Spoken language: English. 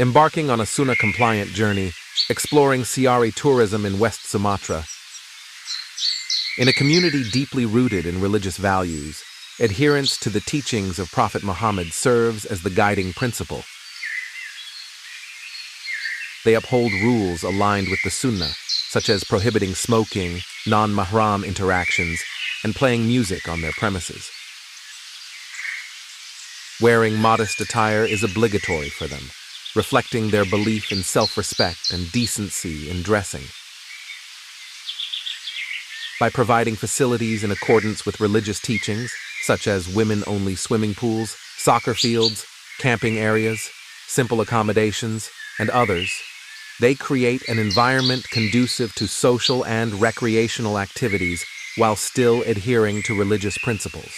embarking on a Sunnah-compliant journey, exploring Siari tourism in West Sumatra. In a community deeply rooted in religious values, adherence to the teachings of Prophet Muhammad serves as the guiding principle. They uphold rules aligned with the Sunnah, such as prohibiting smoking, non-mahram interactions, and playing music on their premises. Wearing modest attire is obligatory for them, reflecting their belief in self-respect and decency in dressing. By providing facilities in accordance with religious teachings, such as women-only swimming pools, soccer fields, camping areas, simple accommodations, and others, they create an environment conducive to social and recreational activities while still adhering to religious principles.